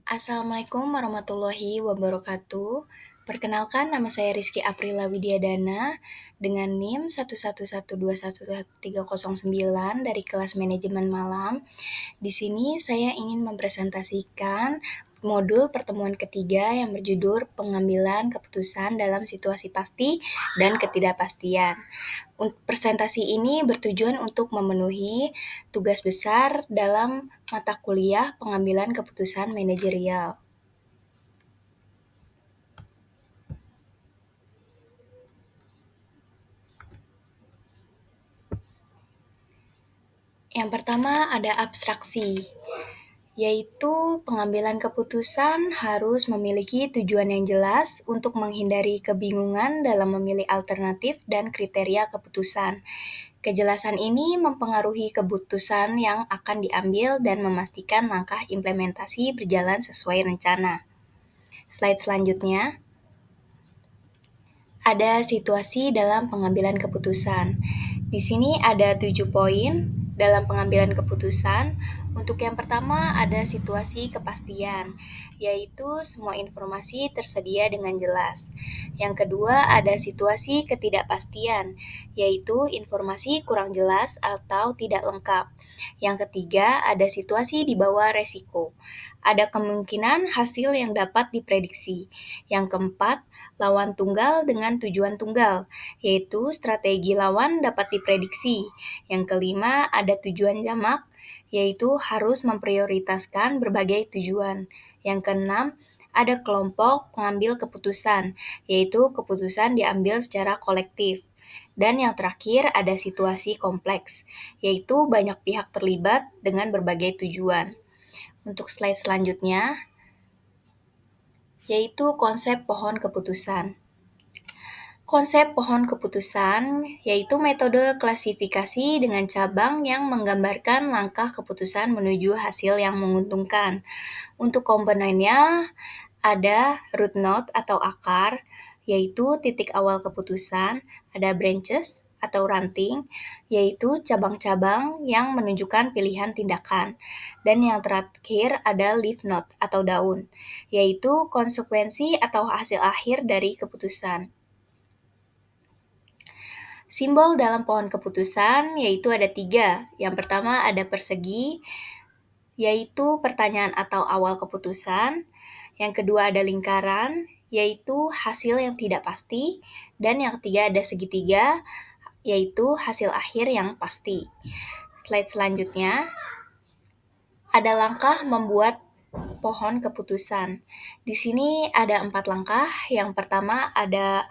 Assalamualaikum warahmatullahi wabarakatuh. Perkenalkan, nama saya Rizky Aprila Widyadana dengan NIM 11112111309 dari kelas manajemen malam. Di sini saya ingin mempresentasikan modul pertemuan ketiga yang berjudul pengambilan keputusan dalam situasi pasti dan ketidakpastian. Presentasi ini bertujuan untuk memenuhi tugas besar dalam mata kuliah pengambilan keputusan manajerial. Yang pertama ada abstraksi, yaitu pengambilan keputusan harus memiliki tujuan yang jelas untuk menghindari kebingungan dalam memilih alternatif dan kriteria keputusan. Kejelasan ini mempengaruhi keputusan yang akan diambil dan memastikan langkah implementasi berjalan sesuai rencana. Slide selanjutnya. Ada situasi dalam pengambilan keputusan. Di sini ada 7 poin dalam pengambilan keputusan. Untuk yang pertama ada situasi kepastian, yaitu semua informasi tersedia dengan jelas. Yang kedua ada situasi ketidakpastian, yaitu informasi kurang jelas atau tidak lengkap. Yang ketiga ada situasi di bawah resiko. Ada kemungkinan hasil yang dapat diprediksi. Yang keempat, lawan tunggal dengan tujuan tunggal, yaitu strategi lawan dapat diprediksi. Yang kelima, ada tujuan jamak, yaitu harus memprioritaskan berbagai tujuan. Yang keenam, ada kelompok pengambil keputusan, yaitu keputusan diambil secara kolektif. Dan yang terakhir ada situasi kompleks, yaitu banyak pihak terlibat dengan berbagai tujuan. Untuk slide selanjutnya, yaitu konsep pohon keputusan. Konsep pohon keputusan yaitu metode klasifikasi dengan cabang yang menggambarkan langkah keputusan menuju hasil yang menguntungkan. Untuk komponennya ada root node atau akar, yaitu titik awal keputusan, ada branches atau ranting, yaitu cabang-cabang yang menunjukkan pilihan tindakan. Dan yang terakhir ada leaf node atau daun, yaitu konsekuensi atau hasil akhir dari keputusan. Simbol dalam pohon keputusan yaitu ada 3. Yang pertama ada persegi, yaitu pertanyaan atau awal keputusan. Yang kedua ada lingkaran, yaitu hasil yang tidak pasti. Dan yang ketiga ada segitiga, yaitu hasil akhir yang pasti. Slide selanjutnya, ada langkah membuat pohon keputusan. Di sini ada 4 langkah. Yang pertama ada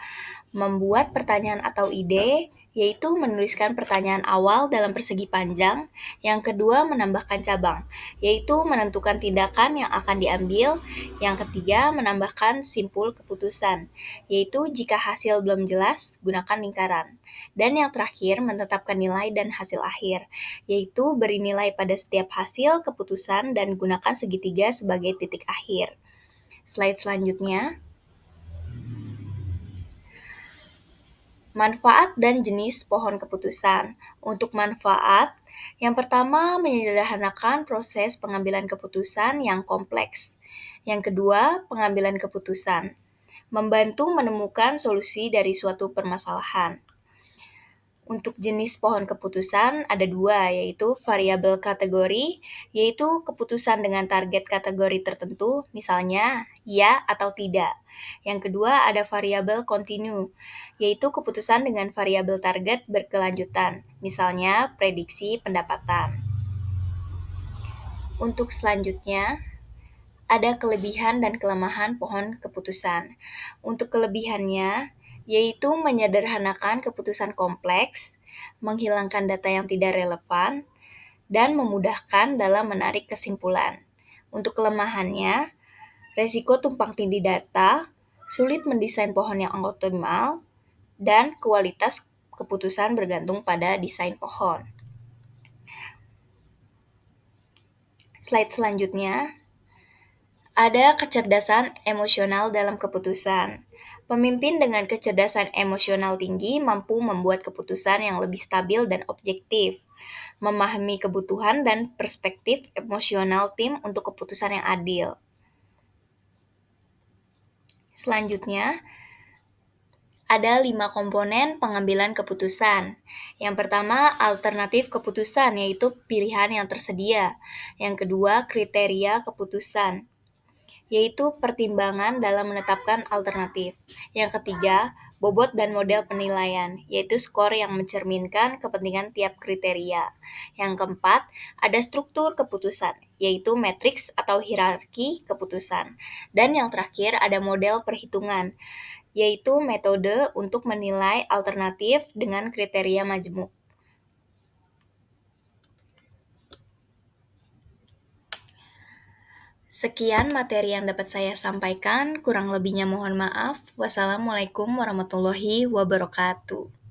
membuat pertanyaan atau ide, yaitu menuliskan pertanyaan awal dalam persegi panjang. Yang kedua, menambahkan cabang, yaitu menentukan tindakan yang akan diambil. Yang ketiga, menambahkan simpul keputusan, yaitu jika hasil belum jelas, gunakan lingkaran. Dan yang terakhir, menetapkan nilai dan hasil akhir, yaitu beri nilai pada setiap hasil keputusan dan gunakan segitiga sebagai titik akhir. Slide selanjutnya. Manfaat dan jenis pohon keputusan. Untuk manfaat, yang pertama menyederhanakan proses pengambilan keputusan yang kompleks. Yang kedua, pengambilan keputusan membantu menemukan solusi dari suatu permasalahan. Untuk jenis pohon keputusan ada 2, yaitu variabel kategori, yaitu keputusan dengan target kategori tertentu, misalnya ya atau tidak. Yang kedua ada variabel kontinu, yaitu keputusan dengan variabel target berkelanjutan, misalnya prediksi pendapatan. Untuk selanjutnya, ada kelebihan dan kelemahan pohon keputusan. Untuk kelebihannya, yaitu menyederhanakan keputusan kompleks, menghilangkan data yang tidak relevan, dan memudahkan dalam menarik kesimpulan. Untuk kelemahannya, resiko tumpang tindih data, sulit mendesain pohon yang optimal, dan kualitas keputusan bergantung pada desain pohon. Slide selanjutnya, ada kecerdasan emosional dalam keputusan. Pemimpin dengan kecerdasan emosional tinggi mampu membuat keputusan yang lebih stabil dan objektif, memahami kebutuhan dan perspektif emosional tim untuk keputusan yang adil. Selanjutnya, ada 5 komponen pengambilan keputusan. Yang pertama, alternatif keputusan, yaitu pilihan yang tersedia. Yang kedua, kriteria keputusan, yaitu pertimbangan dalam menetapkan alternatif. Yang ketiga, bobot dan model penilaian, yaitu skor yang mencerminkan kepentingan tiap kriteria. Yang keempat, ada struktur keputusan, yaitu matriks atau hierarki keputusan. Dan yang terakhir, ada model perhitungan, yaitu metode untuk menilai alternatif dengan kriteria majemuk. Sekian materi yang dapat saya sampaikan, kurang lebihnya mohon maaf. Wassalamualaikum warahmatullahi wabarakatuh.